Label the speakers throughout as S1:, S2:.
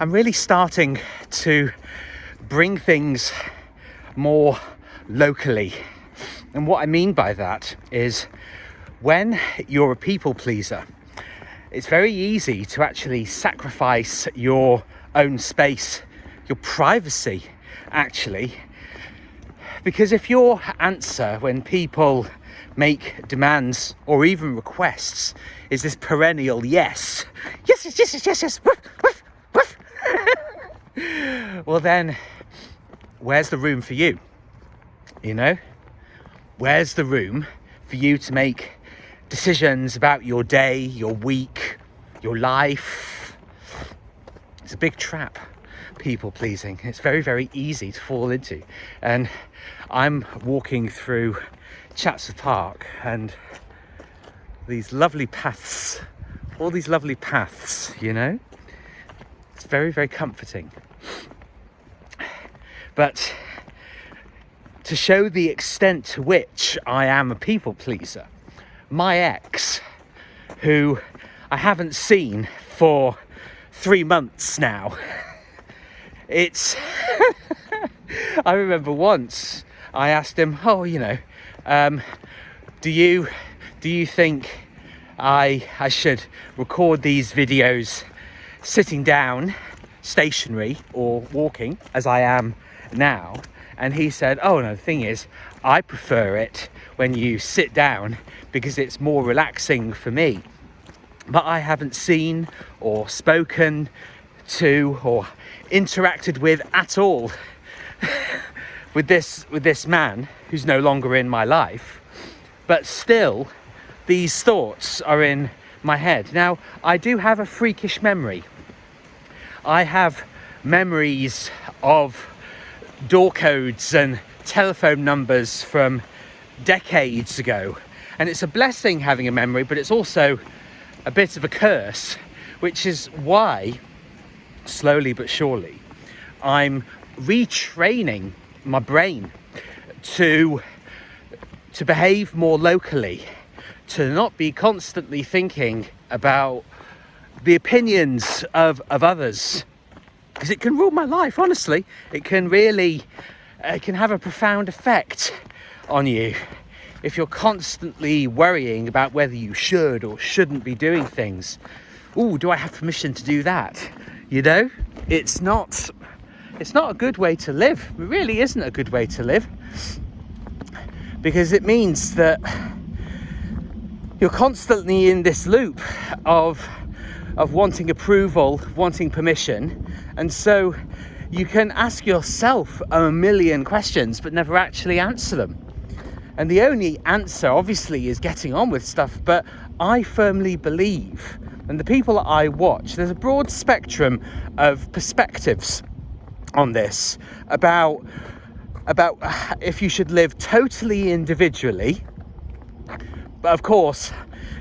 S1: I'm really starting to bring things more locally. And what I mean by that is when you're a people pleaser, it's very easy to actually sacrifice your own space, your privacy, actually. Because if your answer when people make demands or even requests is this perennial yes, woof, woof, woof. Well then, where's the room for you? You know? Where's the room for you to make decisions about your day, your week, your life? It's a big trap, people pleasing. It's very, very easy to fall into. And I'm walking through Chatsworth Park and these lovely paths, all these lovely paths, you know? It's very, very comforting. But to show the extent to which I am a people pleaser, my ex, who I haven't seen for 3 months now, it's I remember once I asked him, do you think I should record these videos sitting down, stationary or walking as I am now? And he said, oh no, the thing is, I prefer it when you sit down because it's more relaxing for me. But I haven't seen or spoken to or interacted with at all with this man who's no longer in my life. But still, these thoughts are in my head. Now, I do have a freakish memory. I have memories of door codes and telephone numbers from decades ago. And it's a blessing having a memory, but it's also a bit of a curse, which is why, slowly but surely, I'm retraining my brain to behave more locally, to not be constantly thinking about the opinions of others, because it can rule my life, honestly. It can really, it can have a profound effect on you if you're constantly worrying about whether you should or shouldn't be doing things. Ooh, do I have permission to do that? You know, it's not a good way to live. It really isn't a good way to live, because it means that you're constantly in this loop of wanting approval, wanting permission. And so you can ask yourself a million questions but never actually answer them. And the only answer obviously is getting on with stuff. But I firmly believe, and the people that I watch, there's a broad spectrum of perspectives on this about if you should live totally individually, but of course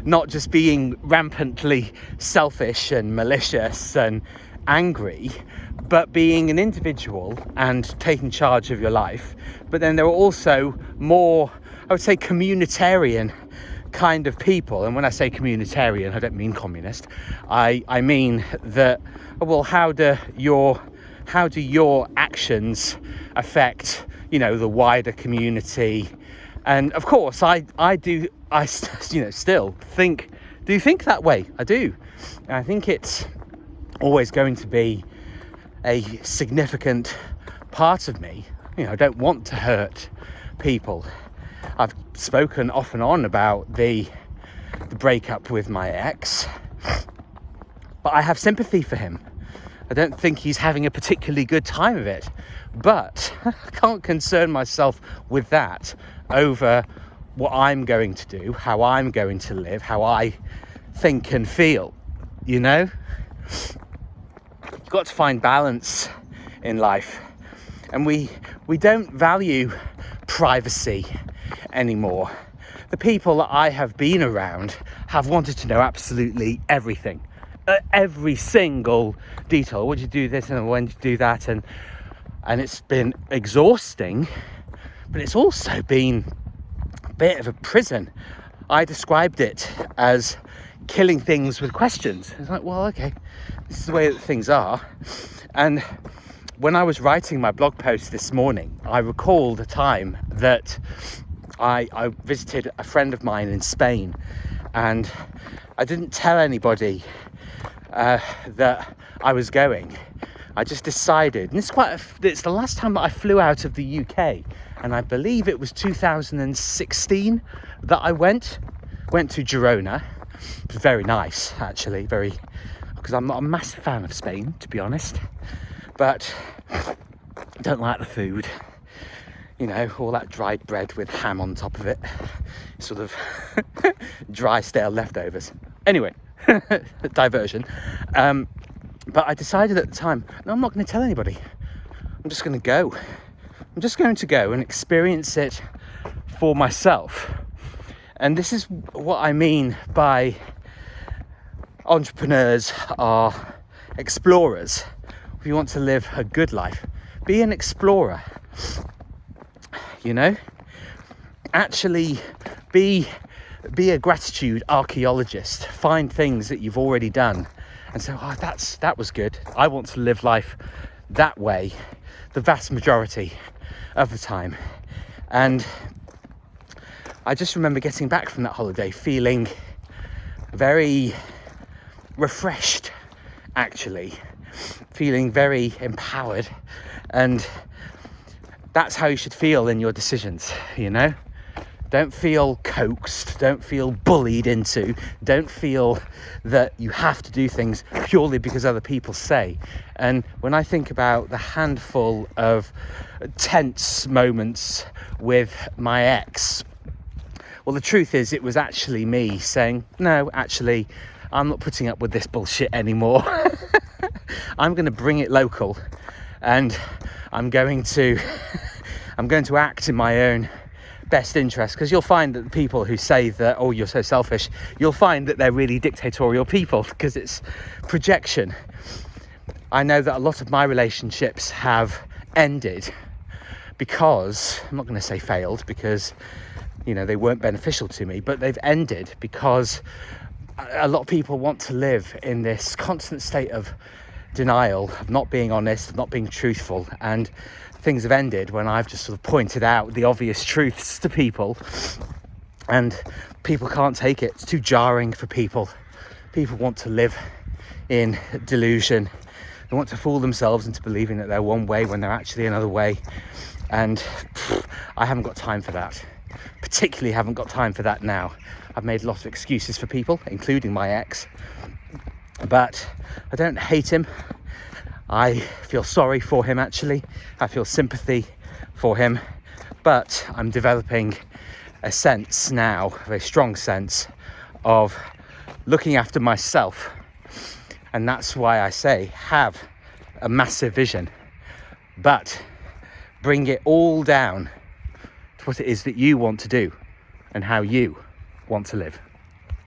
S1: not just being rampantly selfish and malicious and angry, but being an individual and taking charge of your life. But then there are also more, I would say, communitarian kind of people. And when I say communitarian, I don't mean communist. I mean that, well, how do your actions affect, the wider community? And of course, I still think that way. I do. And I think it's always going to be a significant part of me. I don't want to hurt people. I've spoken off and on about the breakup with my ex, but I have sympathy for him. I don't think he's having a particularly good time of it, but I can't concern myself with that over what I'm going to do, how I'm going to live, how I think and feel. You've got to find balance in life, and we don't value privacy anymore. The people that I have been around have wanted to know absolutely everything, every single detail. Would you do this and when did you do that? And it's been exhausting, but it's also been a bit of a prison. I described it as killing things with questions. It's like, well, okay, this is the way that things are. And when I was writing my blog post this morning, I recalled a time that I visited a friend of mine in Spain, and I didn't tell anybody that I was going. I just decided, and it's the last time that I flew out of the UK, and I believe it was 2016 that I went to Girona. It was very nice, actually, because I'm not a massive fan of Spain, to be honest, but I don't like the food. You know, all that dried bread with ham on top of it, sort of dry, stale leftovers. Anyway, diversion. But I decided at the time, no, I'm not going to tell anybody. I'm just going to go. I'm just going to go and experience it for myself. And this is what I mean by entrepreneurs are explorers. If you want to live a good life, be an explorer. You know, actually be a gratitude archaeologist. Find things that you've already done and say, oh, that was good. I want to live life that way the vast majority of the time. And I just remember getting back from that holiday feeling very refreshed, actually, feeling very empowered. And that's how you should feel in your decisions, you know? Don't feel coaxed, don't feel bullied into, don't feel that you have to do things purely because other people say. And when I think about the handful of tense moments with my ex, well, the truth is it was actually me saying, no, actually, I'm not putting up with this bullshit anymore. I'm going to bring it local, and I'm going to act in my own best interest, because you'll find that the people who say that, oh, you're so selfish, you'll find that they're really dictatorial people, because it's projection. I know that a lot of my relationships have ended because, I'm not going to say failed, because, you know, they weren't beneficial to me, but they've ended because a lot of people want to live in this constant state of denial, of not being honest, of not being truthful, and things have ended when I've just sort of pointed out the obvious truths to people, and people can't take it. It's too jarring for people. People want to live in delusion. They want to fool themselves into believing that they're one way when they're actually another way, and I haven't got time for that. Particularly haven't got time for that now. I've made a lot of excuses for people, including my ex, but I don't hate him. I feel sorry for him, actually. I feel sympathy for him, but I'm developing a sense now, a very strong sense of looking after myself. And that's why I say have a massive vision, but bring it all down to what it is that you want to do and how you want to live.